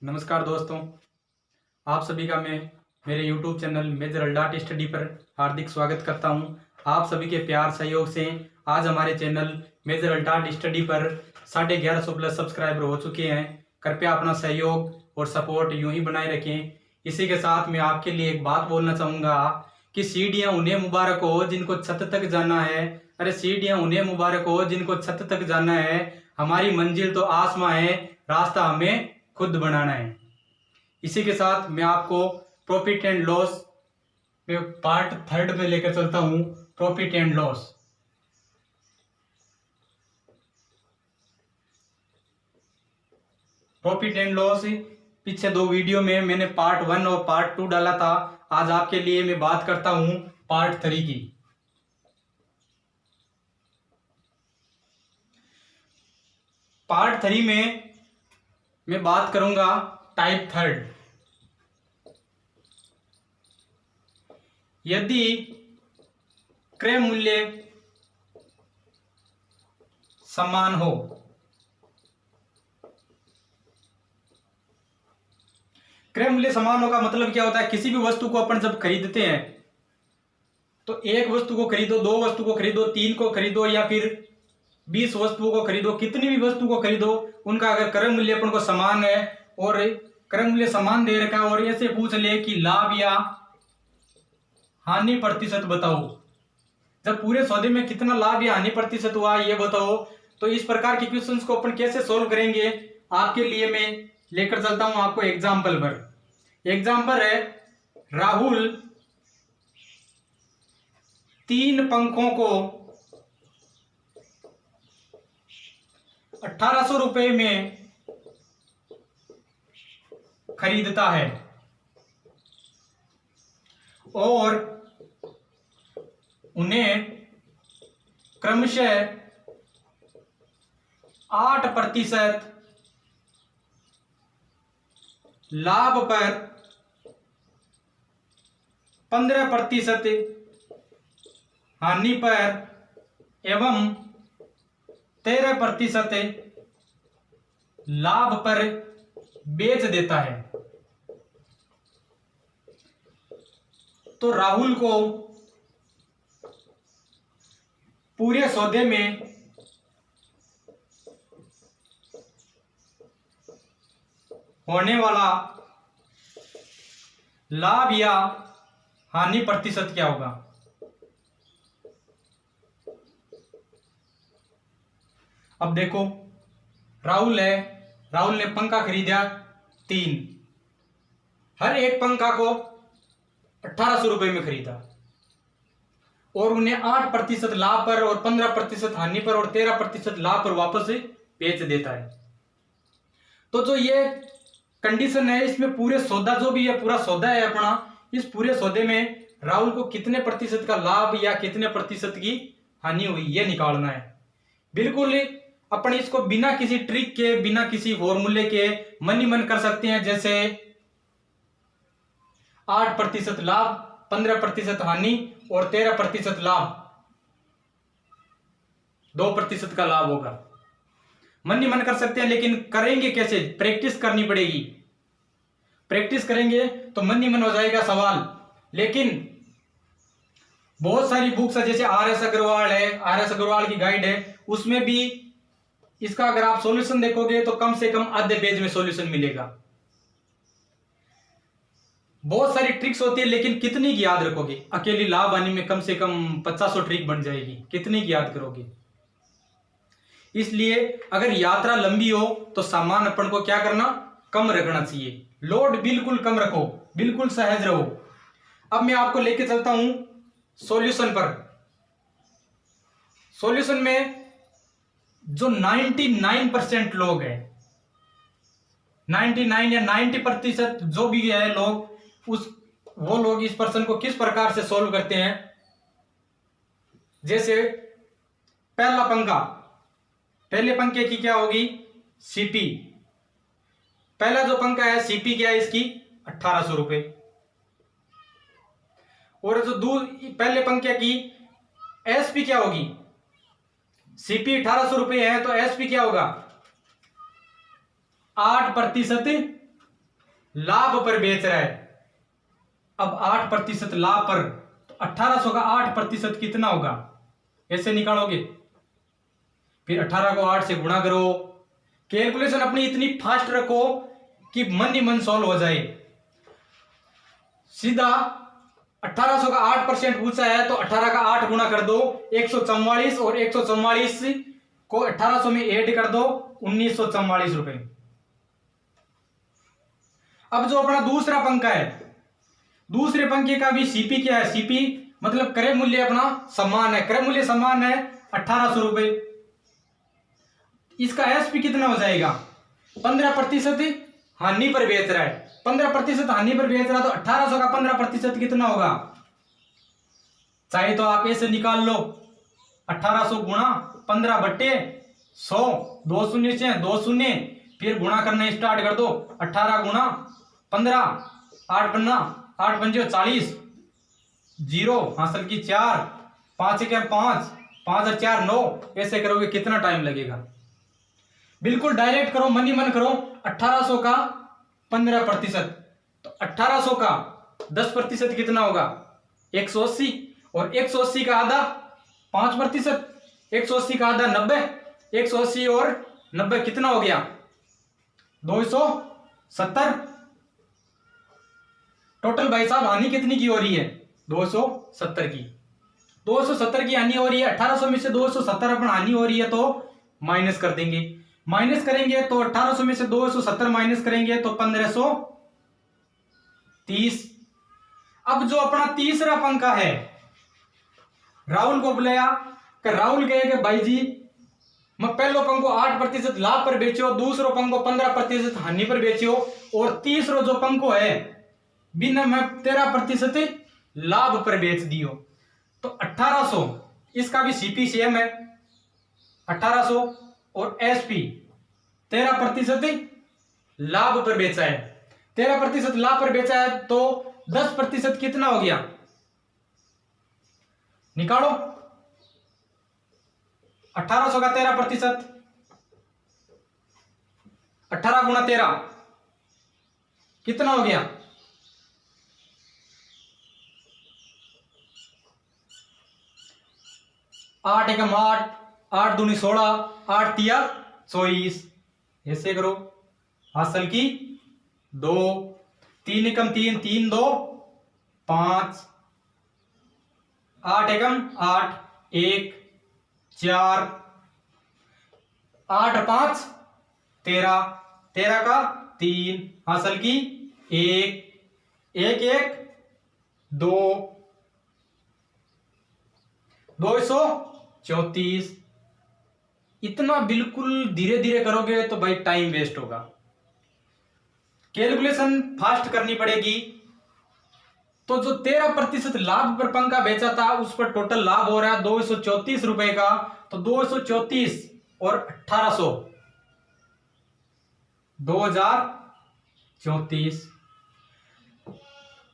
नमस्कार दोस्तों, आप सभी का मैं मेरे YouTube चैनल मेजर अल्डाट स्टडी पर हार्दिक स्वागत करता हूं। आप सभी के प्यार सहयोग से आज हमारे चैनल मेजर अल्डाट स्टडी पर 1150 प्लस सब्सक्राइबर हो चुके हैं। कृपया अपना सहयोग और सपोर्ट यूं ही बनाए रखें। इसी के साथ मैं आपके लिए एक बात बोलना चाहूँगा कि सीढ़ियाँ उन्हें मुबारक हो जिनको छत तक जाना है। अरे सीढ़ियाँ उन्हें मुबारक हो जिनको छत तक जाना है। हमारी मंजिल तो आसमां है, रास्ता हमें खुद बनाना है। इसी के साथ मैं आपको प्रॉफिट एंड लॉस में पार्ट 3 में लेकर चलता हूं। Profit and loss. Profit and loss पीछे 2 वीडियो में मैंने पार्ट 1 और पार्ट 2 डाला था। आज आपके लिए मैं बात करता हूं पार्ट 3 की। पार्ट 3 में मैं बात करूंगा टाइप 3। यदि क्रय मूल्य समान हो, क्रय मूल्य समान होगा मतलब क्या होता है? किसी भी वस्तु को अपन जब खरीदते हैं तो एक वस्तु को खरीदो, 2 वस्तु को खरीदो, 3 को खरीदो या फिर 20 वस्तुओं को खरीदो, कितनी भी वस्तु को खरीदो, उनका अगर क्रय मूल्य अपन को समान है और क्रय मूल्य समान दे रखा है और ऐसे पूछ ले कि लाभ या हानि प्रतिशत बताओ, जब पूरे सौदे में कितना लाभ या हानि प्रतिशत हुआ ये बताओ। तो इस प्रकार के क्वेश्चंस को अपन कैसे सोल्व करेंगे, आपके लिए मैं लेकर चलता हूं आपको एग्जाम्पल पर। एग्जाम्पल है, राहुल 3 पंखों को 1800 रुपए में खरीदता है और उन्हें क्रमशः 8% लाभ पर 15% हानि पर एवं 13% लाभ पर बेच देता है। तो राहुल को पूरे सौदे में होने वाला लाभ या हानि प्रतिशत क्या होगा? अब देखो, राहुल ने पंखा खरीदा 3, हर एक पंखा को 1800 रुपए में खरीदा और उन्हें 8% लाभ पर और 15% हानि पर और 13% लाभ पर वापस बेच देता है। तो जो ये कंडीशन है, इसमें पूरे सौदा जो भी है, पूरा सौदा है अपना, इस पूरे सौदे में राहुल को कितने प्रतिशत का लाभ या कितने प्रतिशत की हानि हुई ये निकालना है। बिल्कुल अपन इसको बिना किसी ट्रिक के, बिना किसी फॉर्मूले के मन ही मन कर सकते हैं। जैसे 8% लाभ, 15% हानि और 13% लाभ, 2% का लाभ होगा। मन ही मन कर सकते हैं, लेकिन करेंगे कैसे? प्रैक्टिस करनी पड़ेगी। प्रैक्टिस करेंगे तो मन ही मन हो जाएगा सवाल। लेकिन बहुत सारी बुक्स है, जैसे RS अग्रवाल है, RS अग्रवाल की गाइड है, उसमें भी इसका अगर आप सॉल्यूशन देखोगे तो कम से कम आधे पेज में सॉल्यूशन मिलेगा। बहुत सारी ट्रिक्स होती है, लेकिन कितनी की याद रखोगे? अकेली लाभ हानि में कम से कम 50 ट्रिक बन जाएगी, कितनी की याद करोगे? इसलिए अगर यात्रा लंबी हो तो सामान अपन को क्या करना? कम रखना चाहिए। लोड बिल्कुल कम रखो, बिल्कुल सहज रहो। अब मैं आपको लेके चलता हूं सॉल्यूशन पर। सॉल्यूशन में जो 99% लोग हैं, 99 या 90% जो भी है लोग, वो लोग इस प्रश्न को किस प्रकार से सॉल्व करते हैं। जैसे पहला पंखा, पहले पंखे की क्या होगी? सीपी। पहला जो पंखा है, सीपी क्या है इसकी? 1800 रुपए। और जो पहले पंखे की एसपी क्या होगी? सीपी 1800 रुपए है तो एसपी क्या होगा? 8% लाभ पर बेच रहा है। अब 8% लाभ पर, तो 1800 का 8% कितना होगा, ऐसे निकालोगे। फिर 18 को 8 से गुणा करो। कैलकुलेशन अपनी इतनी फास्ट रखो कि मन ही मन सॉल्व हो जाए। सीधा 1800 का 8% पूछा है तो 18 का 8 गुणा कर दो 144, और 144 को 1800 में ऐड कर दो 1944 रुपए। अब जो अपना दूसरा पंखा है, दूसरे पंखे का भी सीपी क्या है, सीपी मतलब क्रय मूल्य अपना समान है, क्रय मूल्य समान है 1800 रुपए। इसका एसपी कितना हो जाएगा, 15% हानि पर बेच रहा है, 15% हानि पर बेच रहा है, तो 1800 का 15% कितना होगा, चाहे तो आप ऐसे निकाल लो 1800 गुणा 15/100, 2 शून्य से 2 शून्य, फिर गुणा करना स्टार्ट कर दो 18 गुणा 15, 8 बनना 8 पंजे 40, 0 हासिल की 4, 5 के 5, 5 और 4 9, ऐसे करोगे कितना टाइम लगेगा। बिल्कुल डायरेक्ट करो, मन ही मन करो। 1800 का 15%, तो 1800 का 10% कितना होगा 180, और 180 का आधा 5%, 180 का आधा 90, 180 और 90 कितना हो गया 270। टोटल भाई साहब हानि कितनी की हो रही है 270 की, 270 की हानि हो रही है। 1800 में से 270 अपन हानि हो रही है तो माइनस कर देंगे, माइनस करेंगे तो 1800 में से 270 माइनस करेंगे तो 1530। अब जो अपना तीसरा पंखा है, राहुल को बुलाया कि राहुल कहे कि भाई जी मैं पहलो पंखो 8% लाभ पर बेचो, दूसरो पंखो 15% हानि पर बेचो, और तीसरो जो पंखो है बिना मैं 13% लाभ पर बेच दियो। तो 1800, इसका भी सीपी सेम है 1800, और एसपी 13% लाभ पर बेचा है, 13% लाभ पर बेचा है, तो 10% कितना हो गया निकालो। 1800 का 13%, 18 गुणा 13 कितना हो गया 8 एकम 8, 8 दूनी 16, 8 तिया 24, ऐसे करो हासिल की 2, 3 एकम 3, 3 2 5, 8 एकम 8, 1 4, 8 5 13, 13 का 3 हासिल की 1, 1 1 2, 234। इतना बिल्कुल धीरे धीरे करोगे तो भाई टाइम वेस्ट होगा, कैलकुलेशन फास्ट करनी पड़ेगी। तो जो 13% लाभ पर पंखा बेचा था उस पर टोटल लाभ हो रहा है 234 रुपए का, तो 234 और 1800 2034।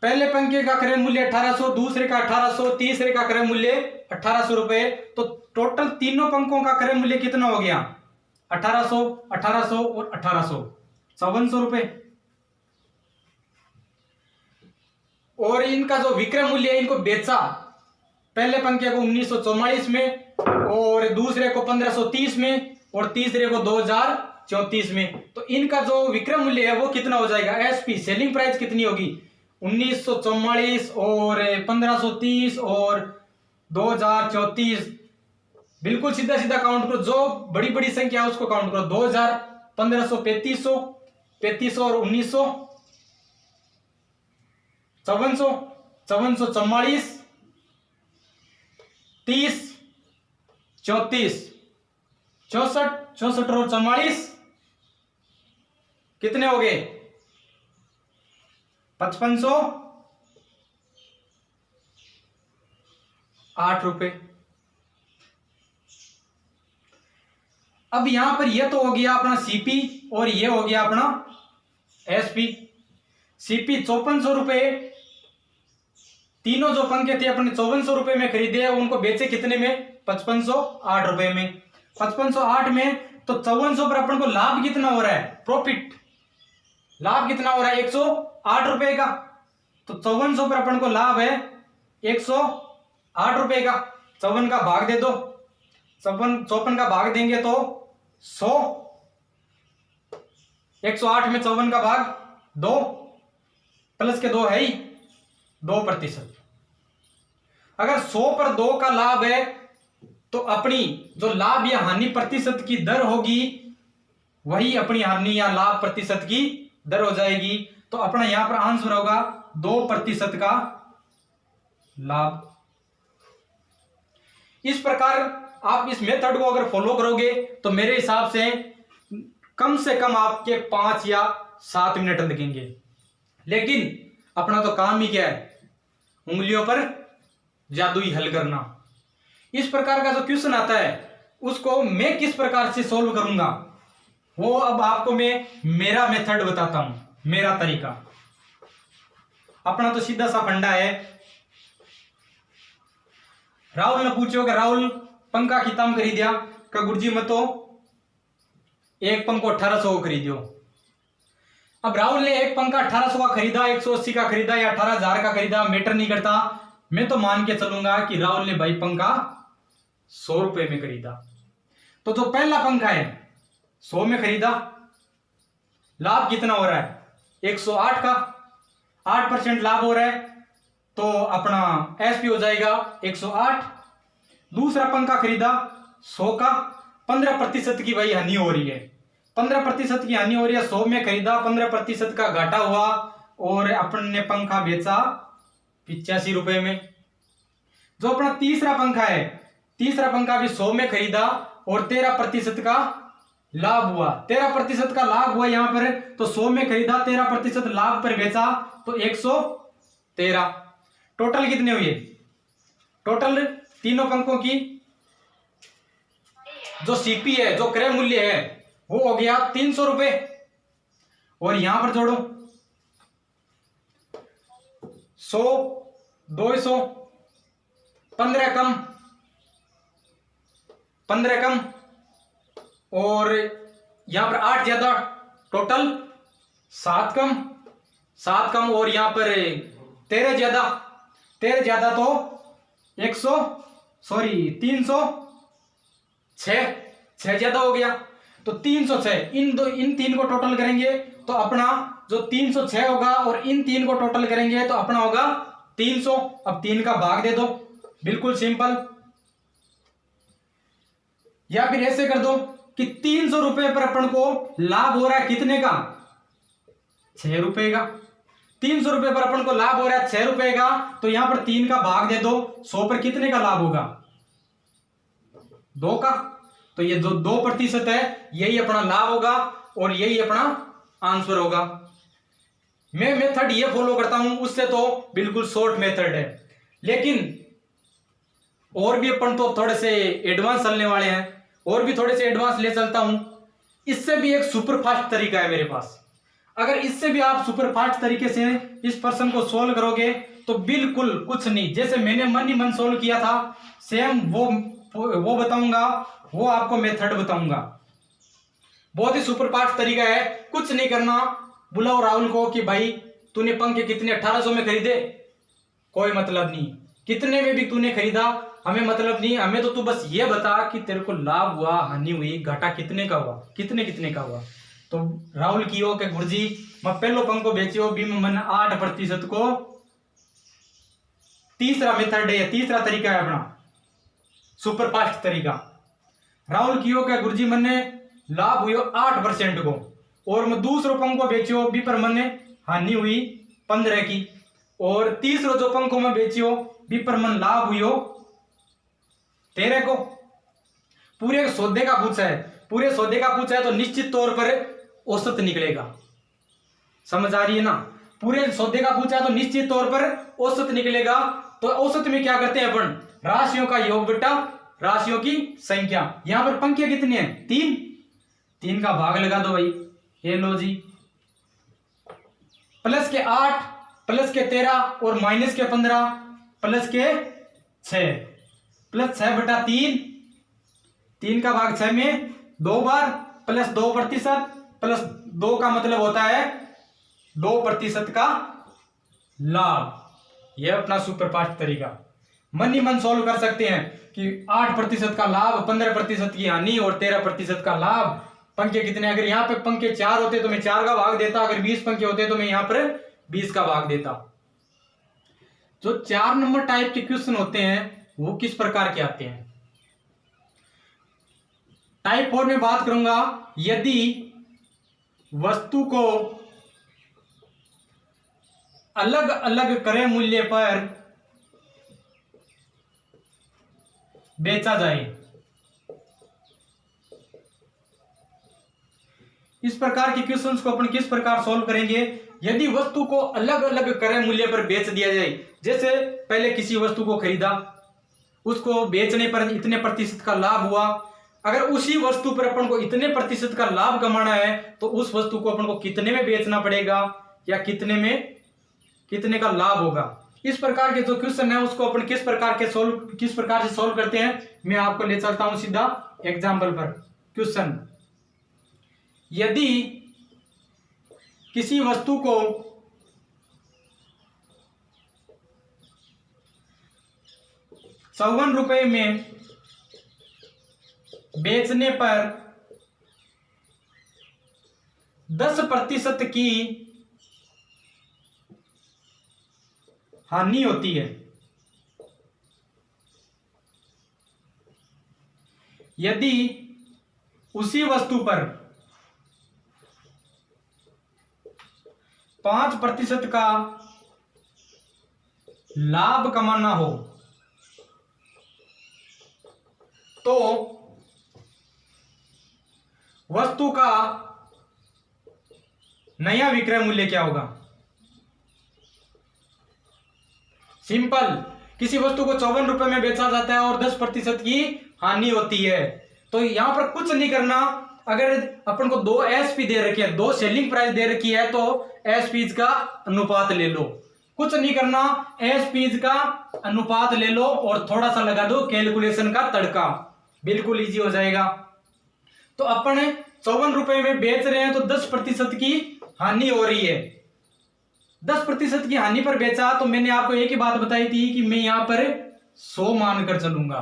पहले पंखे का क्रय मूल्य 1800, दूसरे का 1800, तीसरे का क्रय मूल्य 1800 रुपए, तो टोटल तीनों पंखों का क्रय मूल्य कितना हो गया 1800, 1800 और 1800, 5400 रुपए। और इनका जो विक्रय मूल्य है, इनको बेचा पहले पंखे को 1944 में, और दूसरे को 1530 में, और तीसरे को 2034 में। तो इनका जो विक्रय मूल्य है वो कितना हो जाएगा, एसपी सेलिंग प्राइस कितनी होगी 1944 और 1530 और 2034। बिल्कुल सीधा सीधा काउंट करो, जो बड़ी बड़ी संख्या है उसको काउंट करो, 2000, 1500, 3500, 3500 और 1900, 5400, 5444, 30, 34, 64, 64 और 44 कितने हो गए 5508 रुपए। अब यहां पर यह तो हो गया अपना सीपी और यह हो गया अपना एसपी। सीपी 5400 रुपए, तीनों जो पंखे थे अपने 5400 रुपए में खरीदे, उनको बेचे कितने में 5508 रुपए में। 5508 में तो 5400 पर अपन को लाभ कितना हो रहा है, प्रॉफिट लाभ कितना हो रहा है 108 रुपए का। तो 5400 पर अपन को लाभ है 108 रुपए का। 54 का भाग दे दो, 54 का भाग देंगे तो 100, 108 में 54 का भाग 2 प्लस के 2 है ही 2%। अगर 100 पर 2 का लाभ है तो अपनी जो लाभ या हानि प्रतिशत की दर होगी वही अपनी हानि या लाभ प्रतिशत की दर हो जाएगी। तो अपना यहां पर आंसर होगा 2% का लाभ। इस प्रकार आप इस मेथड को अगर फॉलो करोगे तो मेरे हिसाब से कम आपके 5 या 7 मिनट लगेंगे। लेकिन अपना तो काम ही क्या है, उंगलियों पर जादू ही हल करना। इस प्रकार का जो क्वेश्चन आता है उसको मैं किस प्रकार से सॉल्व करूंगा वो अब आपको मैं मेरा मेथड बताता हूं, मेरा तरीका। अपना तो सीधा सा फंडा है। राहुल ने पूछो कि राहुल पंखा कितना खरीदिया का गुरुजी मैं तो एक पंखो 1800 को खरीदियो। अब राहुल ने एक पंखा 1800 का खरीदा, 180 का खरीदा या 18000 का खरीदा, मैटर नहीं करता। मैं तो मान के चलूंगा कि राहुल ने भाई पंखा 100 रुपए में खरीदा। तो जो पहला पंखा है 100 में खरीदा, लाभ कितना हो रहा है 108 का, 8% लाभ हो रहा है तो अपना एसपी हो जाएगा 108। दूसरा पंखा खरीदा 100 का, 15% की भाई हानि हो रही है, 15% की हानि हो रही है। 100 में खरीदा, 15% का घाटा हुआ और अपन ने पंखा बेचा 85 रुपए में। जो अपना तीसरा पंखा है, तीसरा पंखा भी 100 में खरीदा और 13% का लाभ हुआ, 13% का लाभ हुआ यहां पर। तो 100 में खरीदा, 13% लाभ पर बेचा तो 113। टोटल कितने हुए, टोटल तीनों पंखों की जो सीपी है, जो क्रय मूल्य है वो हो गया 300 रुपए। और यहां पर जोड़ो 100, 200, 15 कम, 15 कम और यहां पर 8 ज्यादा, टोटल 7 कम, 7 कम और यहां पर 13 ज्यादा, 13 ज्यादा तो 306 ज्यादा हो गया। तो 306 इन तीन को टोटल करेंगे तो अपना जो 306 होगा और इन तीन को टोटल करेंगे तो अपना होगा 300। अब 3 का भाग दे दो, बिल्कुल सिंपल। या फिर ऐसे कर दो कि 300 रुपए पर अपन को लाभ हो रहा है कितने का, 6 रुपए का। 300 रुपए पर अपन को लाभ हो रहा है 6 रुपए का, तो यहां पर 3 का भाग दे दो, 100 पर कितने का लाभ होगा, 2 का। तो ये जो 2% है यही अपना लाभ होगा और यही अपना आंसर होगा। मैं मेथड ये फॉलो करता हूं, उससे तो बिल्कुल शॉर्ट मेथड है। लेकिन और भी अपन तो थोड़े से एडवांस चलने वाले हैं, और भी थोड़े से एडवांस ले चलता हूं। इससे भी एक सुपर फास्ट तरीका है मेरे पास। अगर इससे भी आप सुपर फास्ट तरीके से इस प्रश्न को सोल्व करोगे तो बिल्कुल कुछ नहीं, जैसे मैंने मन ही मन सोल्व किया था सेम वो बताऊंगा, वो आपको मेथड बताऊंगा। बहुत ही सुपर फास्ट तरीका है, कुछ नहीं करना। बुलाओ राहुल को कि भाई तूने पंखे कितने 1800 में खरीदे, कोई मतलब नहीं, कितने में भी तूने खरीदा हमें मतलब नहीं, हमें तो तू बस ये बता कि तेरे को लाभ हुआ, हानि हुई, घाटा कितने का हुआ, कितने का हुआ। तो राहुल की हो के गुरुजी मैं पहलो पंखो बेचियो भी मन 8% को, तीसरा मेथड है, तीसरा तरीका है अपना सुपर फास्ट तरीका। राहुल की हो के गुरुजी मैंने लाभ हुई 8% को और मैं दूसरो पंखो बेचियो भी पर मैंने हानि हुई 15 की, और तीसरो जो पंखो में बेचियो भी पर मन लाभ हुई 13 को। पूरे सौदे का पूछा है, पूरे सौदे का पूछा है तो निश्चित तौर पर औसत निकलेगा, समझ आ रही है ना। पूरे सौदे का पूछा है तो निश्चित तौर पर औसत निकलेगा। तो औसत में क्या करते हैं अपन, राशियों का योग बटा राशियों की संख्या। यहां पर पंखे कितने हैं, 3 का भाग लगा दो भाई, ये लो जी, प्लस के 8 प्लस के 13 और माइनस के 15 प्लस के 6, प्लस 6 बटा 3, 3 का भाग 6 में 2 बार, प्लस 2% प्लस 2 का मतलब होता है 2% का लाभ। यह अपना सुपरफास्ट तरीका। मन ही मन सोल्व कर सकते हैं कि 8% का लाभ, 15% की हानि और 13% का लाभ। पंखे कितने, अगर यहाँ पे पंखे 4 होते तो मैं 4 का भाग देता, अगर 20 पंखे होते तो मैं यहाँ पर 20 का भाग देता। जो 4 नंबर टाइप के क्वेश्चन होते हैं वो किस प्रकार के आते हैं। टाइप 4 में बात करूंगा, यदि वस्तु को अलग अलग क्रय मूल्य पर बेचा जाए। इस प्रकार के क्वेश्चंस को अपन किस प्रकार सॉल्व करेंगे। यदि वस्तु को अलग अलग क्रय मूल्य पर बेच दिया जाए, जैसे पहले किसी वस्तु को खरीदा, उसको बेचने पर इतने प्रतिशत का लाभ हुआ, अगर उसी वस्तु पर अपन को इतने प्रतिशत का लाभ कमाना है तो उस वस्तु को अपन को कितने में बेचना पड़ेगा या कितने का लाभ होगा। इस प्रकार के जो क्वेश्चन है उसको अपन किस प्रकार से सॉल्व करते हैं, मैं आपको ले चलता हूं सीधा एग्जाम्पल पर। क्वेश्चन, यदि किसी वस्तु को ₹54 में बेचने पर 10% की हानि होती है, यदि उसी वस्तु पर 5% का लाभ कमाना हो तो वस्तु का नया विक्रय मूल्य क्या होगा। सिंपल, किसी वस्तु को ₹54 में बेचा जाता है और 10% की हानि होती है, तो यहां पर कुछ नहीं करना। अगर अपन को 2 एसपी दे रखी है, 2 सेलिंग प्राइस दे रखी है, तो एसपीज का अनुपात ले लो। कुछ नहीं करना, एसपीज का अनुपात ले लो और थोड़ा सा लगा दो कैलकुलेशन का तड़का, बिल्कुल इजी हो जाएगा। तो अपन ₹54 में बेच रहे हैं तो 10% की हानि हो रही है। 10% की हानि पर बेचा तो मैंने आपको एक ही बात बताई थी कि मैं यहां पर 100 मानकर चलूंगा।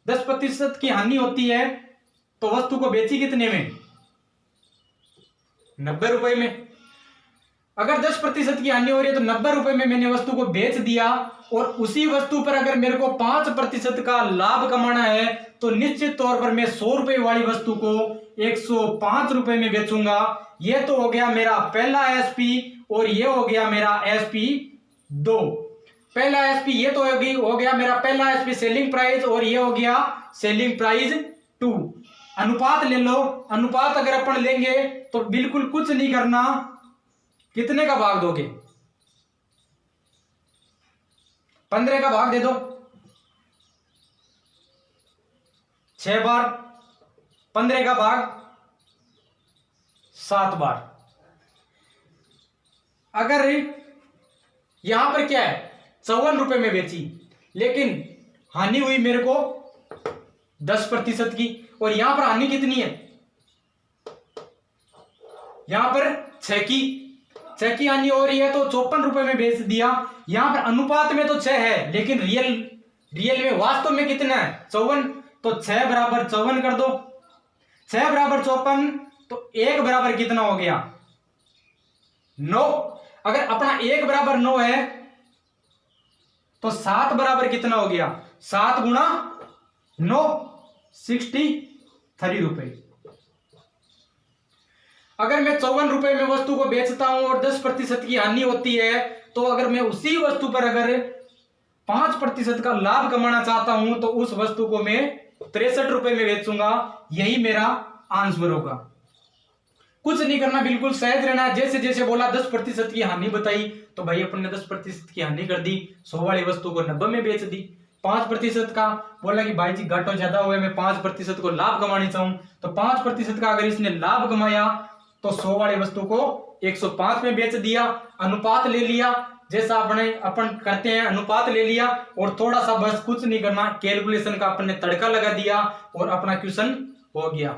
10% की हानि होती है तो वस्तु को बेची कितने में, ₹90 में। अगर 10% की हानि हो रही है तो ₹90 में मैंने वस्तु को बेच दिया और उसी वस्तु पर अगर मेरे को 5% का लाभ कमाना है तो निश्चित तौर पर मैं ₹100 वाली वस्तु को ₹105 में बेचूंगा। यह तो हो गया मेरा पहला एसपी और ये हो गया मेरा एसपी 2। पहला एसपी ये तो हो गया मेरा पहला एसपी सेलिंग प्राइस और ये हो गया सेलिंग प्राइस 2। अनुपात ले लो, अनुपात अगर अपन लेंगे तो बिल्कुल कुछ नहीं करना, कितने का भाग दोगे, 15 का भाग दे दो 6 बार, 15 का भाग 7 बार। अगर यहां पर क्या है, ₹54 में बेची लेकिन हानि हुई मेरे को 10% की, और यहां पर हानि कितनी है, यहां पर 6 की हानि हो रही है तो ₹54 में बेच दिया। यहां पर अनुपात में तो 6 है लेकिन रियल में वास्तव में कितना है, 54, तो 6 बराबर 54 कर दो। 6 बराबर 54 तो 1 बराबर कितना हो गया, 9। अगर अपना 1 बराबर 9 है तो 7 बराबर कितना हो गया, 7 गुणा 9, 63 रुपए। अगर मैं ₹54 में वस्तु को बेचता हूं और 10% की हानि होती है तो अगर मैं उसी वस्तु पर अगर 5% का लाभ कमाना चाहता हूं तो उस वस्तु को मैं ₹63 में बेचूंगा। यही मेरा आंसर होगा। कुछ नहीं करना, बिल्कुल सहज रहना। जैसे जैसे बोला 10% की हानि बताई तो भाई अपन ने 10% की हानि कर दी, 100 वाली वस्तु को 90 में बेच दी। 5% का बोला कि भाई जी घाटा ज्यादा हुआ है, मैं 5% को लाभ कमाना चाहूं, तो 5% का अगर इसने लाभ कमाया तो 100 वाली वस्तु को 105 में बेच दिया। अनुपात ले लिया, जैसा अपन करते हैं, अनुपात ले लिया और थोड़ा सा बस कुछ नहीं करना, कैलकुलेशन का अपन ने तड़का लगा दिया और अपना क्वेश्चन हो गया।